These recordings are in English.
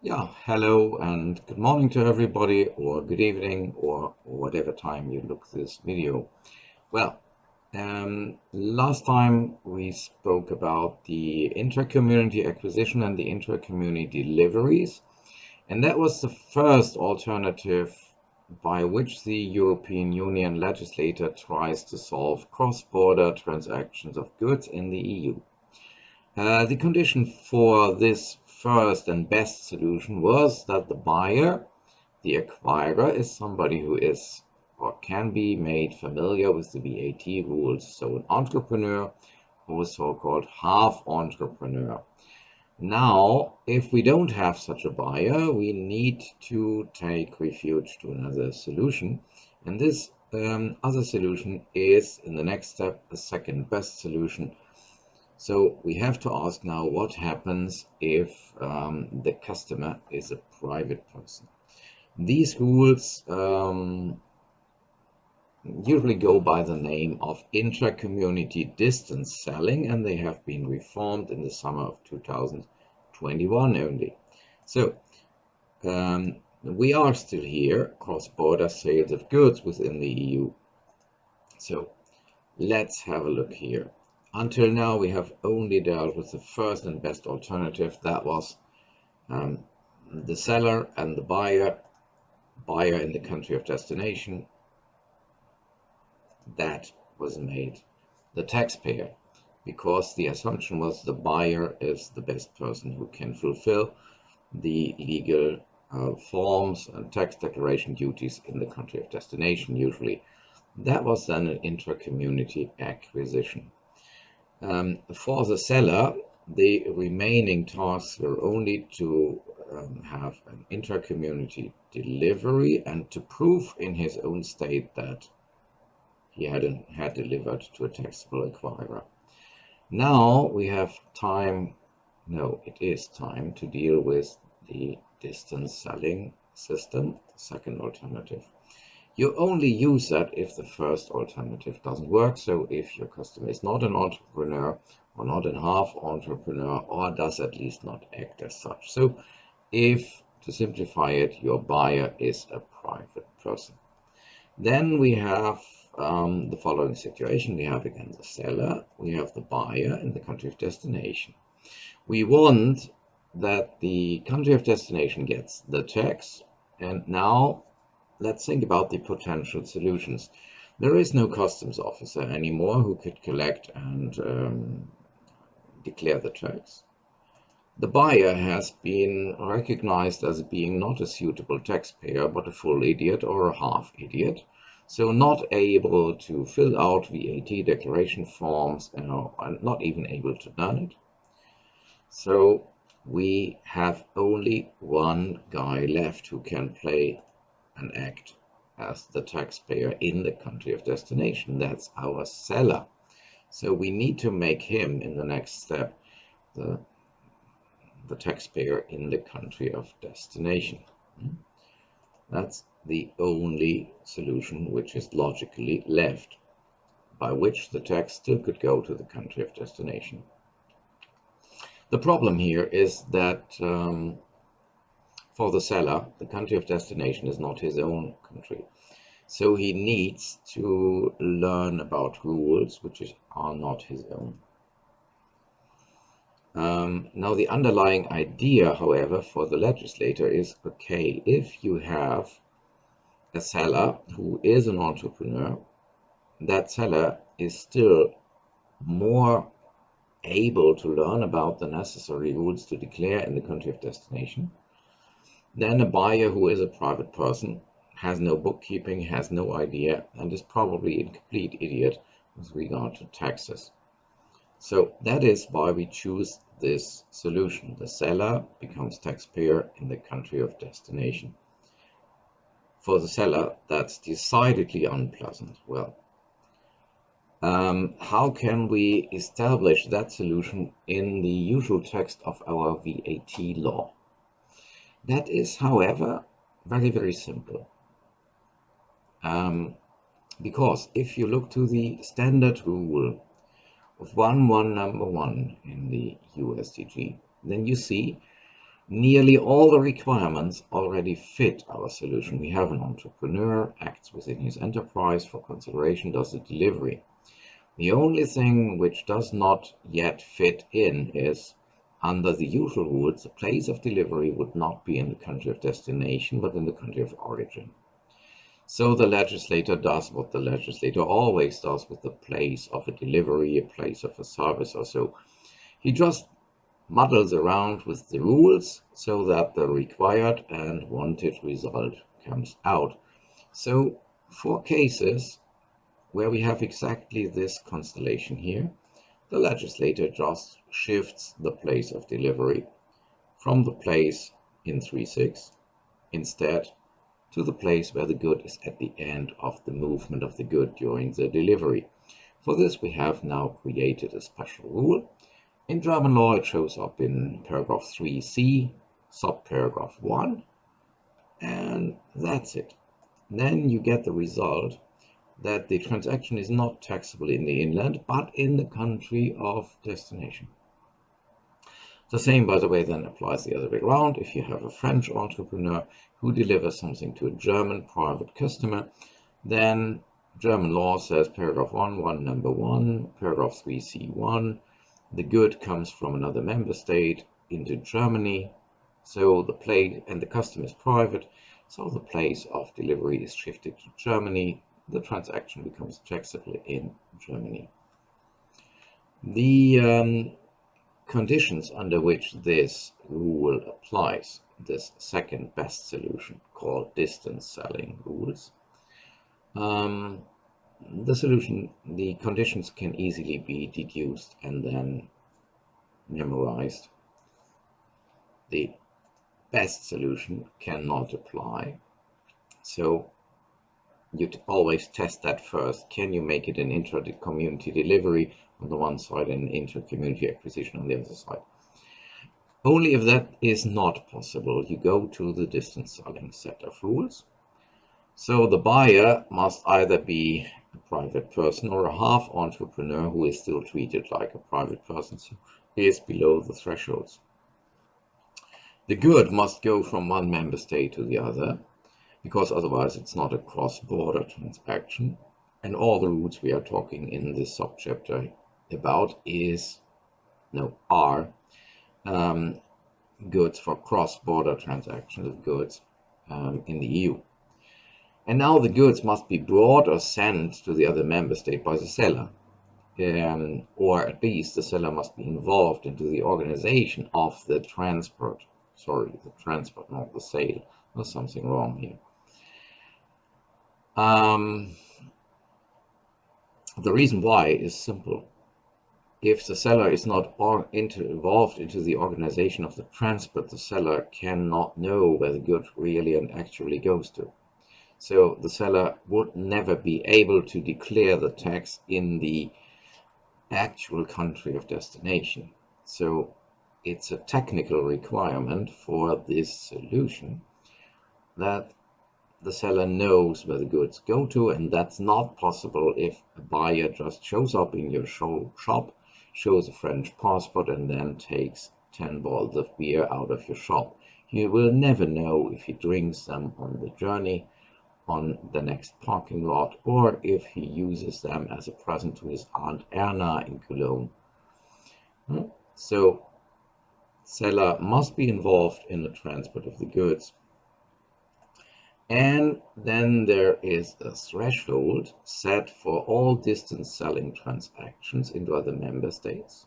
Yeah, hello and good morning to everybody, or good evening, or whatever time you look this video. Well, last time we spoke about the intra-community acquisition and the intra-community deliveries, and that was the first alternative by which the European Union legislator tries to solve cross-border transactions of goods in the EU. The condition for this first and best solution was that the buyer, the acquirer, is somebody who is or can be made familiar with the VAT rules. So an entrepreneur or a so-called half entrepreneur. Now, if we don't have such a buyer, we need to take refuge to another solution. And this other solution is, in the next step, the second best solution. So we have to ask now what happens if the customer is a private person. These rules usually go by the name of intra-community distance selling, and they have been reformed in the summer of 2021 only. So we are still here, cross-border sales of goods within the EU. So let's have a look here. Until now, we have only dealt with the first and best alternative. That was the seller and the buyer in the country of destination. That was made the taxpayer, because the assumption was the buyer is the best person who can fulfill the legal forms and tax declaration duties in the country of destination usually. That was then an intra-community acquisition. For the seller, the remaining tasks were only to have an intra-community delivery and to prove in his own state that he had delivered to a taxable acquirer. Now we have time, no, it is time to deal with the distance selling system, the second alternative. You only use that if the first alternative doesn't work. So if your customer is not an entrepreneur or not a half entrepreneur or does at least not act as such. So if, to simplify it, your buyer is a private person. Then we have the following situation. We have again the seller, we have the buyer in the country of destination. We want that the country of destination gets the tax, and now let's think about the potential solutions. There is no customs officer anymore who could collect and declare the tax. The buyer has been recognized as being not a suitable taxpayer, but a full idiot or a half idiot. So not able to fill out VAT declaration forms and not even able to learn it. So we have only one guy left who can play and act as the taxpayer in the country of destination. That's our seller. So we need to make him, in the next step, the taxpayer in the country of destination. That's the only solution which is logically left, by which the tax still could go to the country of destination. The problem here is that for the seller, the country of destination is not his own country. So he needs to learn about rules which are not his own. Now the underlying idea, however, for the legislator is, okay, if you have a seller who is an entrepreneur, that seller is still more able to learn about the necessary rules to declare in the country of destination than a buyer who is a private person, has no bookkeeping, has no idea, and is probably a complete idiot with regard to taxes. So that is why we choose this solution. The seller becomes taxpayer in the country of destination. For the seller, that's decidedly unpleasant. Well, how can we establish that solution in the usual text of our VAT law? That is, however, very, very simple. Because if you look to the standard rule of 1.1 number 1 in the USDG, then you see Nearly all the requirements already fit our solution. We have an entrepreneur, acts within his enterprise for consideration, does the delivery. The only thing which does not yet fit in is, under the usual rules, the place of delivery would not be in the country of destination, but in the country of origin. So the legislator does what the legislator always does with the place of a delivery, a place of a service or so. He just muddles around with the rules so that the required and wanted result comes out. So for cases where we have exactly this constellation here, the legislator just shifts the place of delivery from the place in 3.6 instead to the place where the good is at the end of the movement of the good during the delivery. For this we have now created a special rule. In German law it shows up in paragraph 3c, subparagraph 1, and that's it. Then you get the result that the transaction is not taxable in the inland, but in the country of destination. The same, by the way, then applies the other way around. If you have a French entrepreneur who delivers something to a German private customer, then German law says paragraph 1, number 1, paragraph 3c1, the good comes from another member state into Germany, so the place and the customer is private, so the place of delivery is shifted to Germany. The transaction becomes taxable in Germany. The conditions under which this rule applies, this second best solution called distance selling rules, the conditions can easily be deduced and then memorized. The best solution cannot apply, so you always test that first. Can you make it an intra-community delivery on the one side and inter-community acquisition on the other side? Only if that is not possible, you go to the distance selling set of rules. So the buyer must either be a private person or a half entrepreneur who is still treated like a private person, so he is below the thresholds. The good must go from one member state to the other, because otherwise it's not a cross-border transaction. And all the rules we are talking in this subchapter about are goods for cross-border transactions of goods in the EU. And now the goods must be brought or sent to the other member state by the seller, or at least the seller must be involved into the organization of the transport. Sorry, the transport, not the sale. There's something wrong here. The reason why is simple. If the seller is not involved into the organization of the transport, the seller cannot know where the good really and actually goes to. So the seller would never be able to declare the tax in the actual country of destination. So it's a technical requirement for this solution that the seller knows where the goods go to, and that's not possible if a buyer just shows up in your shop, shows a French passport, and then takes 10 bottles of beer out of your shop. You will never know if he drinks them on the journey, on the next parking lot, or if he uses them as a present to his Aunt Erna in Cologne. So, seller must be involved in the transport of the goods. And then there is a threshold set for all distance selling transactions into other member states,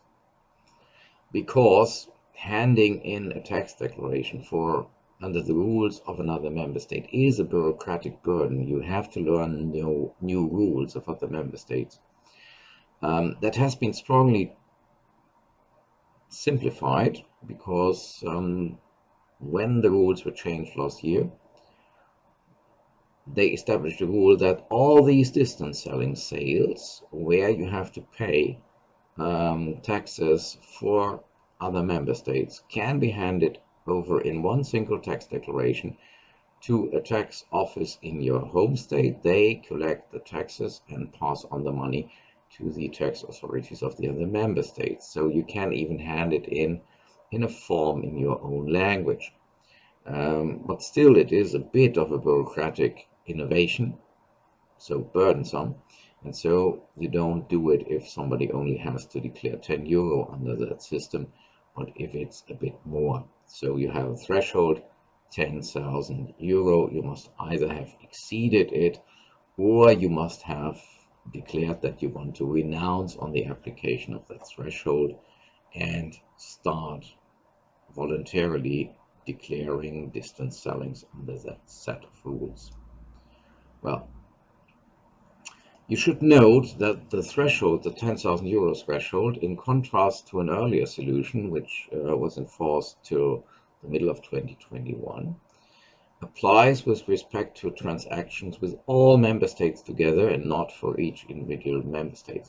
because handing in a tax declaration under the rules of another member state is a bureaucratic burden. You have to learn new rules of other member states. That has been strongly simplified because when the rules were changed last year, they established a rule that all these distance selling sales where you have to pay taxes for other member states can be handed over in one single tax declaration to a tax office in your home state. They collect the taxes and pass on the money to the tax authorities of the other member states. So you can even hand it in in a form in your own language. But still, it is a bit of a bureaucratic innovation, so burdensome, and so you don't do it if somebody only has to declare 10 euro under that system, but if it's a bit more. So you have a threshold, 10,000 euro, you must either have exceeded it or you must have declared that you want to renounce on the application of that threshold and start voluntarily declaring distance sellings under that set of rules. Well, you should note that the threshold, the 10,000 euros threshold, in contrast to an earlier solution, which was enforced till the middle of 2021, applies with respect to transactions with all member states together and not for each individual member state.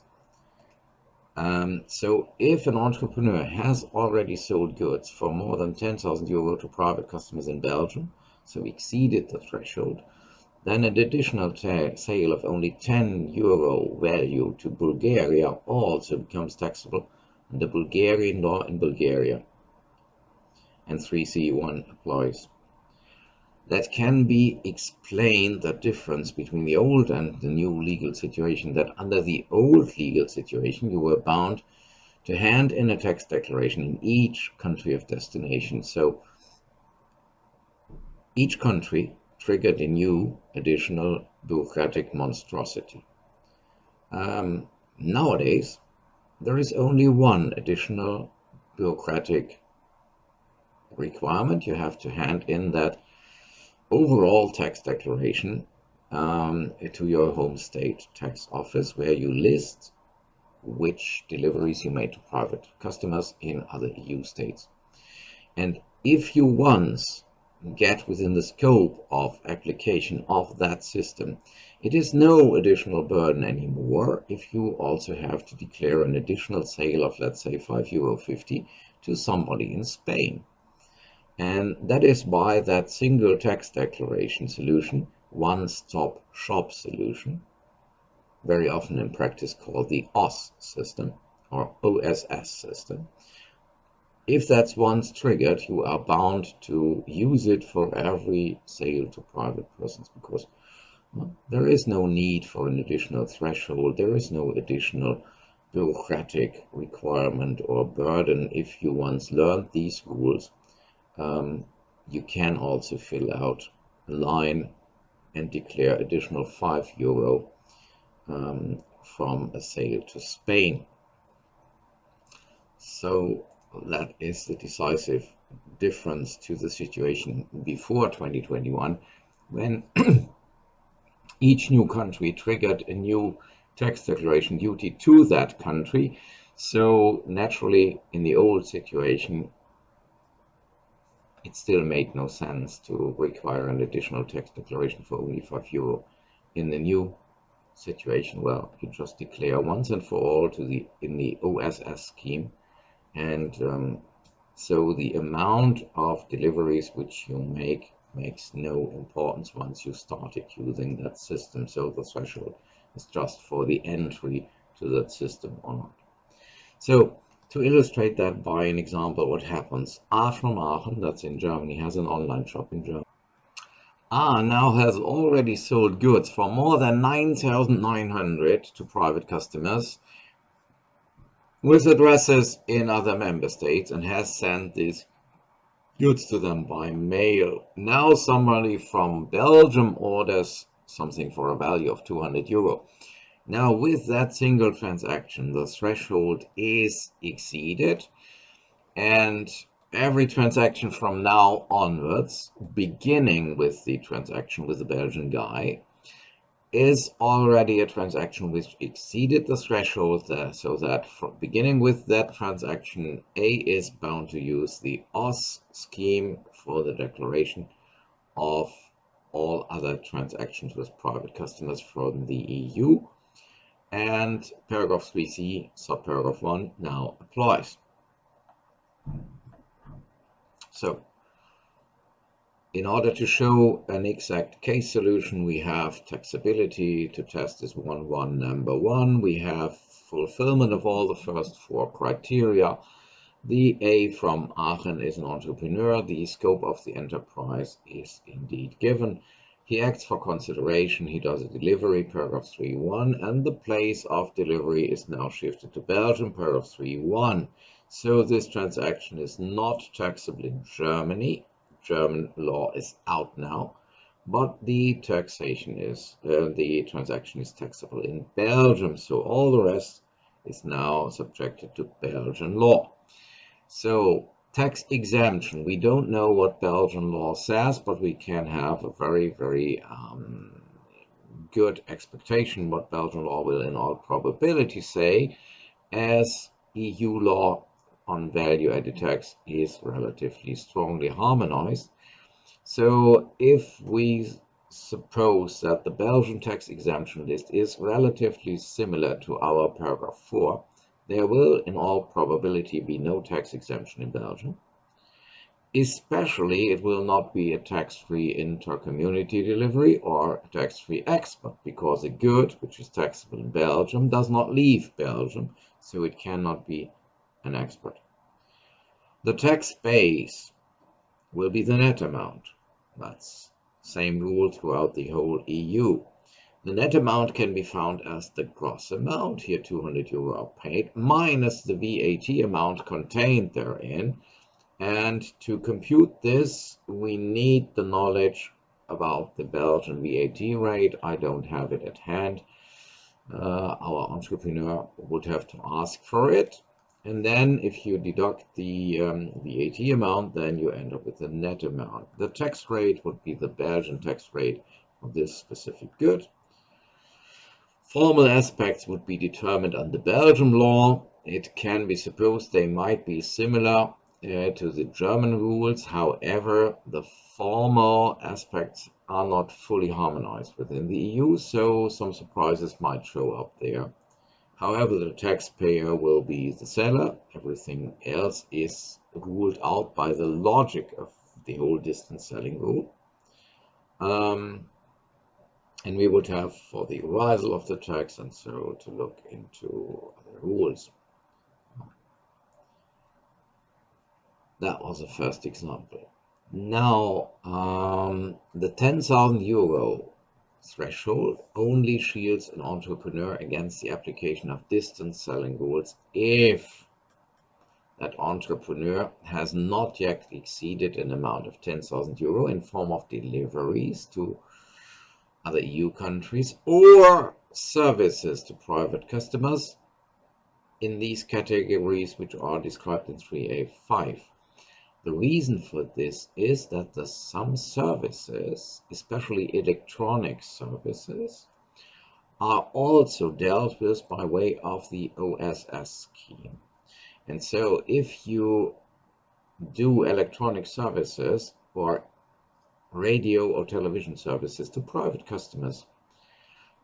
So if an entrepreneur has already sold goods for more than 10,000 euro to private customers in Belgium, so exceeded the threshold, then an additional sale of only 10 euro value to Bulgaria also becomes taxable under Bulgarian law in Bulgaria, and 3C1 applies. That can be explained, the difference between the old and the new legal situation, that under the old legal situation you were bound to hand in a tax declaration in each country of destination. So each country triggered a new additional bureaucratic monstrosity. Nowadays, there is only one additional bureaucratic requirement. You have to hand in that overall tax declaration to your home state tax office, where you list which deliveries you made to private customers in other EU states. And if you once get within the scope of application of that system, it is no additional burden anymore if you also have to declare an additional sale of, let's say, €5.50 to somebody in Spain. And that is why that single tax declaration solution, one-stop shop solution, very often in practice called the OSS system or OSS system, if that's once triggered, you are bound to use it for every sale to private persons, because there is no need for an additional threshold, there is no additional bureaucratic requirement or burden. If you once learned these rules, you can also fill out a line and declare additional €5 from a sale to Spain. So that is the decisive difference to the situation before 2021, when each new country triggered a new tax declaration duty to that country. So naturally, in the old situation, it still made no sense to require an additional tax declaration for only €5. In the new situation, well, you just declare once and for all in the OSS scheme, and so the amount of deliveries which you make makes no importance once you started using that system. So the threshold is just for the entry to that system or not. So to illustrate that by an example, what happens? A from Aachen, that's in Germany, has an online shop in Germany. A now has already sold goods for more than 9,900 to private customers with addresses in other member states, and has sent these goods to them by mail. Now somebody from Belgium orders something for a value of €200. Now, with that single transaction, the threshold is exceeded, and every transaction from now onwards, beginning with the transaction with the Belgian guy, is already a transaction which exceeded the threshold there, so that from beginning with that transaction, A is bound to use the OSS scheme for the declaration of all other transactions with private customers from the EU. And paragraph 3c, subparagraph 1 now applies. So, in order to show an exact case solution, we have taxability to test is number 1. We have fulfillment of all the first 4 criteria. The A from Aachen is an entrepreneur. The scope of the enterprise is indeed given. He acts for consideration. He does a delivery, paragraph 3.1, and the place of delivery is now shifted to Belgium, paragraph 3.1. So this transaction is not taxable in Germany. German law is out now, but the transaction is taxable in Belgium. So all the rest is now subjected to Belgian law. So tax exemption, we don't know what Belgian law says, but we can have a very good expectation what Belgian law will in all probability say, as EU law on value-added tax is relatively strongly harmonized. So if we suppose that the Belgian tax exemption list is relatively similar to our paragraph 4, there will in all probability be no tax exemption in Belgium. Especially it will not be a tax-free inter-community delivery or a tax-free export, because a good which is taxable in Belgium does not leave Belgium, so it cannot be an export. The tax base will be the net amount. That's same rule throughout the whole EU. The net amount can be found as the gross amount, here 200 euro paid, minus the VAT amount contained therein. And to compute this, we need the knowledge about the Belgian VAT rate. I don't have it at hand. Our entrepreneur would have to ask for it. And then if you deduct the VAT amount, then you end up with the net amount. The tax rate would be the Belgian tax rate for this specific good. Formal aspects would be determined under Belgian law. It can be supposed they might be similar to the German rules. However, the formal aspects are not fully harmonized within the EU, so some surprises might show up there. However, the taxpayer will be the seller. Everything else is ruled out by the logic of the whole distance selling rule. And we would have for the arisal of the tax and so to look into other rules. That was the first example. Now, the 10,000 euro threshold only shields an entrepreneur against the application of distance selling rules if that entrepreneur has not yet exceeded an amount of 10,000 euro in form of deliveries to other EU countries or services to private customers in these categories, which are described in 3A5. The reason for this is that some services, especially electronic services, are also dealt with by way of the OSS scheme. And so if you do electronic services or radio or television services to private customers,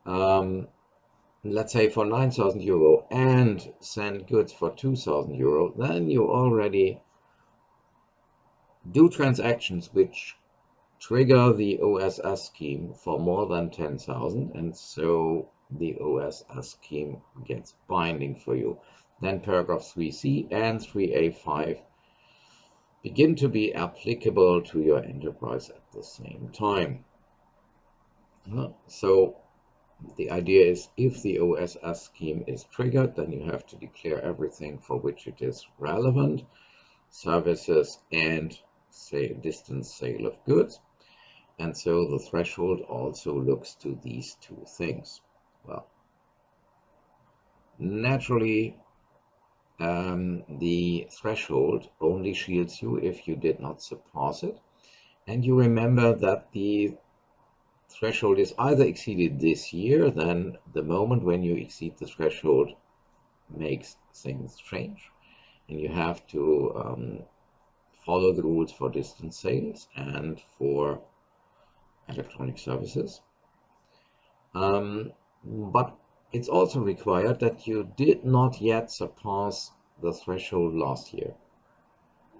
let's say for 9,000 euro, and send goods for 2,000 euro, then you already do transactions which trigger the OSS scheme for more than 10,000, and so the OSS scheme gets binding for you. Then paragraph 3C and 3A5 begin to be applicable to your enterprise at the same time. So the idea is, if the OSS scheme is triggered, then you have to declare everything for which it is relevant, services and say distance sale of goods. And so the threshold also looks to these two things. Well, naturally, the threshold only shields you if you did not surpass it. And you remember that the threshold is either exceeded this year, then the moment when you exceed the threshold makes things change. And you have to follow the rules for distance sales and for electronic services. But it's also required that you did not yet surpass the threshold last year.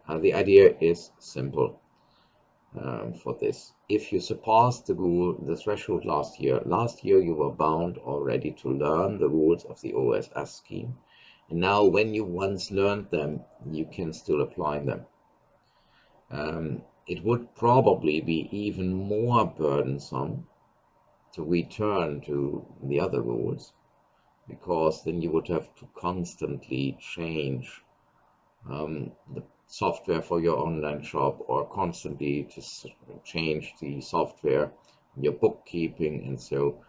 The idea is simple for this. If you surpassed the threshold last year you were bound already to learn the rules of the OSS scheme, And now when you once learned them, you can still apply them. It would probably be even more burdensome to return to the other rules, because then you would have to constantly change the software for your online shop, or constantly to change the software, your bookkeeping, and so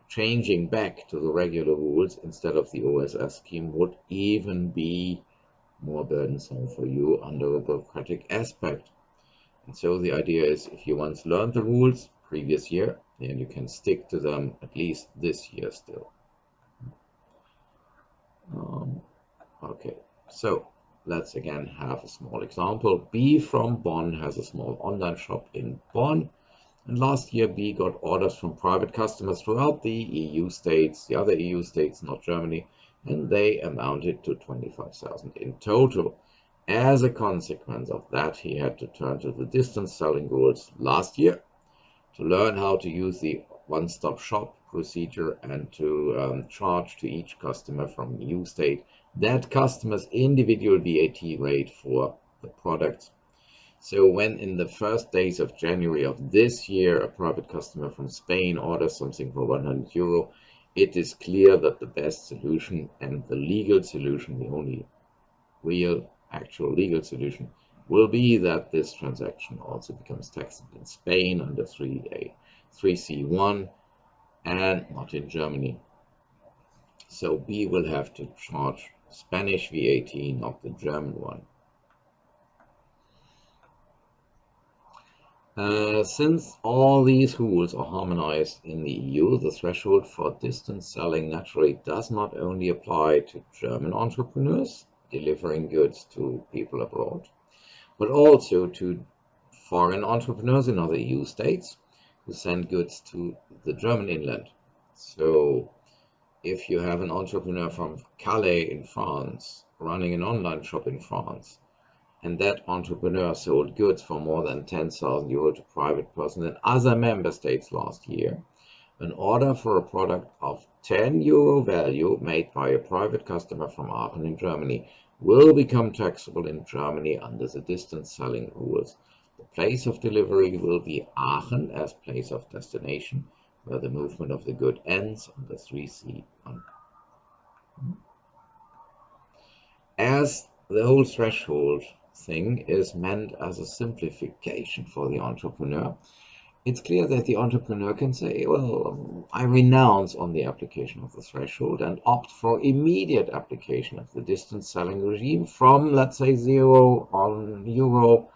changing back to the regular rules instead of the OSS scheme would even be more burdensome for you under a bureaucratic aspect. And so the idea is, if you once learned the rules previous year, then you can stick to them at least this year still. Okay, so let's again have a small example. B from Bonn has a small online shop in Bonn. And last year, B got orders from private customers throughout the EU states, the other EU states, not Germany, and they amounted to 25,000 in total. As a consequence of that, he had to turn to the distance selling rules last year to learn how to use the one-stop shop procedure and to charge to each customer from EU state that customer's individual VAT rate for the products. So when in the first days of January of this year, a private customer from Spain orders something for 100 euro, it is clear that the best solution and the legal solution, the only real actual legal solution, will be that this transaction also becomes taxable in Spain under 3C1 and not in Germany. So B will have to charge Spanish VAT, not the German one. Since all these rules are harmonized in the EU, the threshold for distance selling naturally does not only apply to German entrepreneurs delivering goods to people abroad, but also to foreign entrepreneurs in other EU states who send goods to the German inland. So if you have an entrepreneur from Calais in France running an online shop in France, and that entrepreneur sold goods for more than 10,000 euro to private persons in other member states last year, an order for a product of 10 euro value made by a private customer from Aachen in Germany will become taxable in Germany under the distance selling rules. The place of delivery will be Aachen as place of destination, where the movement of the good ends under 3C1. As the whole threshold thing is meant as a simplification for the entrepreneur, it's clear that the entrepreneur can say, well, I renounce on the application of the threshold and opt for immediate application of the distance selling regime from, let's say, €0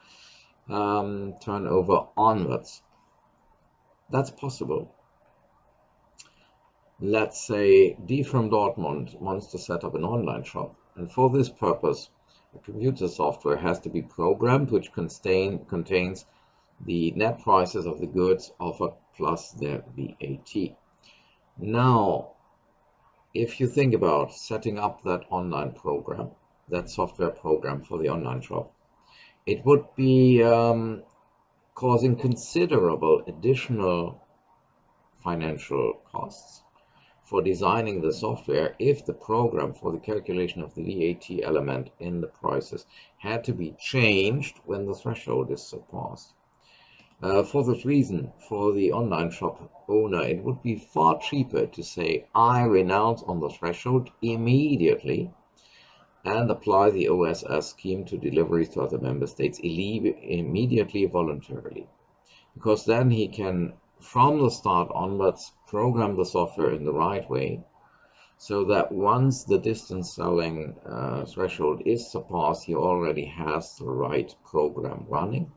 turnover onwards. That's possible. Let's say D from Dortmund wants to set up an online shop, and for this purpose, a computer software has to be programmed which contains the net prices of the goods offered plus their VAT. Now, if you think about setting up that online program, that software program for the online shop, it would be causing considerable additional financial costs for designing the software if the program for the calculation of the VAT element in the prices had to be changed when the threshold is surpassed. For this reason, for the online shop owner, it would be far cheaper to say, I renounce on the threshold immediately and apply the OSS scheme to deliveries to other member states immediately voluntarily, because then he can, from the start onwards, program the software in the right way, so that once the distance selling threshold is surpassed, he already has the right program running,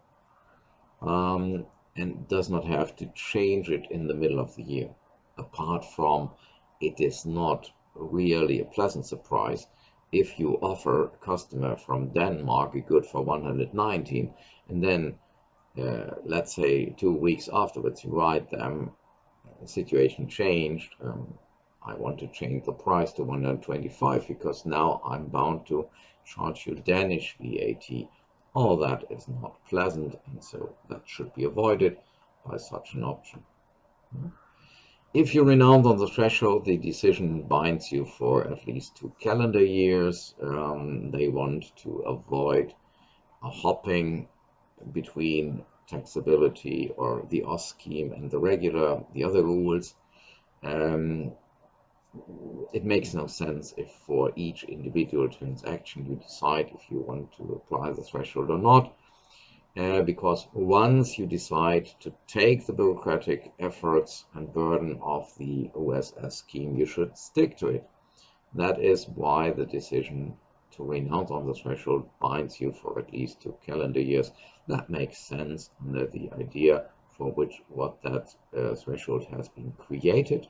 and does not have to change it in the middle of the year. Apart from, it is not really a pleasant surprise if you offer a customer from Denmark a good for 119, and then let's say 2 weeks afterwards you write them, the situation changed, I want to change the price to 125 because now I'm bound to charge you Danish VAT. All that is not pleasant, and so that should be avoided by such an option. If you renounce on the threshold, the decision binds you for at least 2 calendar years. They want to avoid a hopping between taxability or the OS scheme and the other rules. It makes no sense if for each individual transaction you decide if you want to apply the threshold or not. Because once you decide to take the bureaucratic efforts and burden of the OSS scheme, you should stick to it. That is why the decision to renounce on the threshold binds you for at least 2 calendar years. That makes sense under the idea for what that threshold has been created.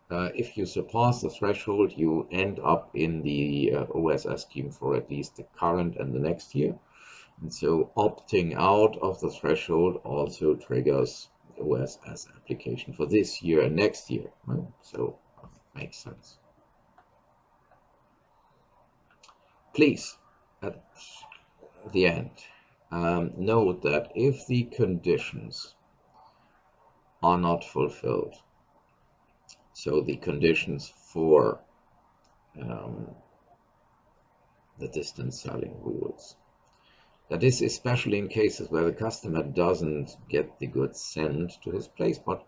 If you surpass the threshold, you end up in the OSS scheme for at least the current and the next year. And so opting out of the threshold also triggers the OSS application for this year and next year. Right? So makes sense. Please, at the end, note that if the conditions are not fulfilled, so the conditions for the distance selling rules, that is especially in cases where the customer doesn't get the goods sent to his place, but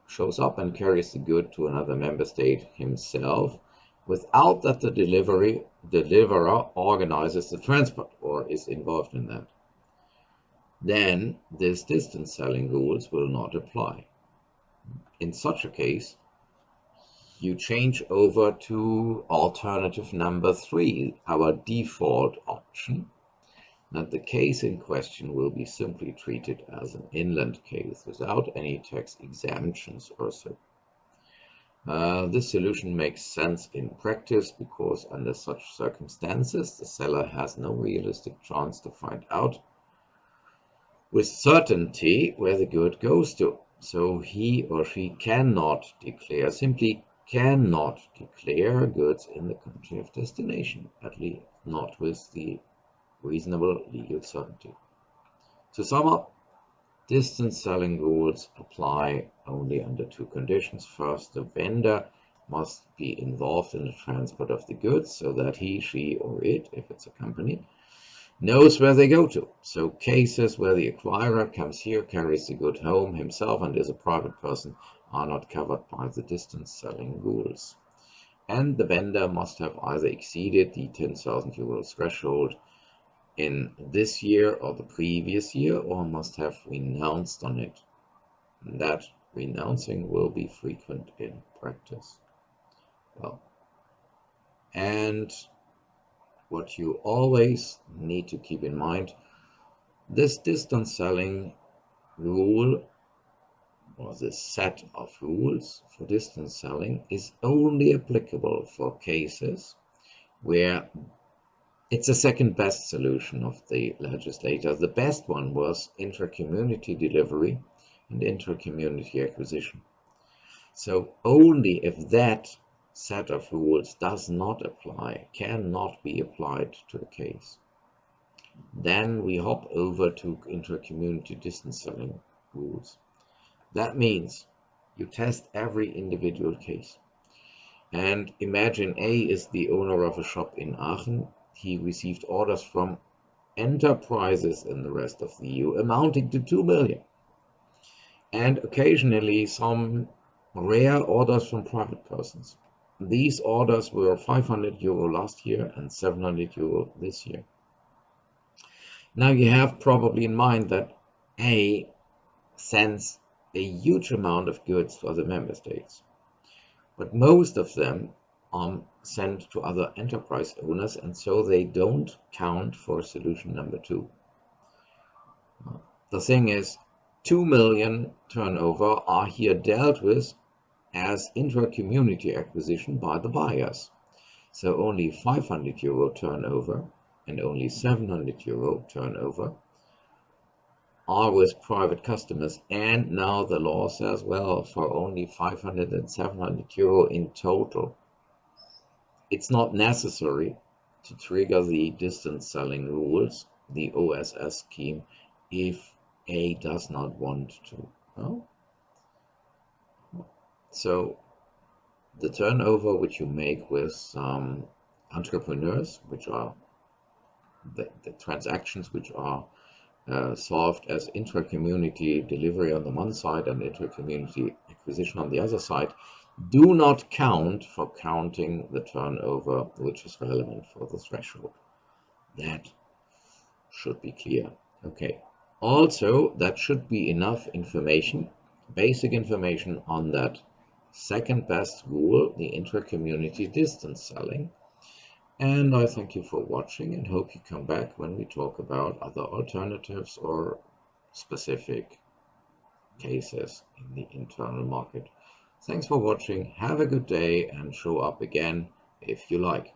shows up and carries the good to another member state himself, without that the deliverer organizes the transport or is involved in that. Then this distance selling rules will not apply. In such a case, you change over to alternative number 3, our default option, and the case in question will be simply treated as an inland case without any tax exemptions or so. This solution makes sense in practice because under such circumstances, the seller has no realistic chance to find out with certainty where the good goes to. So he or she simply cannot declare goods in the country of destination, at least not with the reasonable legal certainty. To sum up, distance selling rules apply only under 2 conditions. First, the vendor must be involved in the transport of the goods so that he, she, or it, if it's a company, knows where they go to. So cases where the acquirer comes here, carries the good home himself, and is a private person are not covered by the distance selling rules. And the vendor must have either exceeded the 10,000 euro threshold in this year or the previous year, or must have renounced on it. And that renouncing will be frequent in practice. Well, and what you always need to keep in mind, this distance selling rule, or this set of rules for distance selling, is only applicable for cases where it's a second best solution of the legislator. The best one was intra-community delivery and intra-community acquisition. So only if that set of rules does not apply, cannot be applied to a case, then we hop over to intra-community distance selling rules. That means you test every individual case. And imagine A is the owner of a shop in Aachen. He received orders from enterprises in the rest of the EU amounting to 2 million. And occasionally some rare orders from private persons. These orders were 500 euro last year and 700 euro this year. Now you have probably in mind that A sends a huge amount of goods to other member states, but most of them are sent to other enterprise owners, and so they don't count for solution number 2. The thing is, 2 million turnover are here dealt with as intra-community acquisition by the buyers. So only 500 euro turnover and only 700 euro turnover are with private customers. And now the law says, well, for only 500 and 700 euro in total, it's not necessary to trigger the distance selling rules, the OSS scheme, if A does not want to. No? So the turnover which you make with entrepreneurs, which are the transactions which are solved as intra-community delivery on the one side and intra-community acquisition on the other side, do not count for counting the turnover which is relevant for the threshold. That should be clear. Okay. Also, that should be enough information, basic information on that second best rule, the intra-community distance selling. And I thank you for watching and hope you come back when we talk about other alternatives or specific cases in the internal market. Thanks for watching. Have a good day and show up again if you like.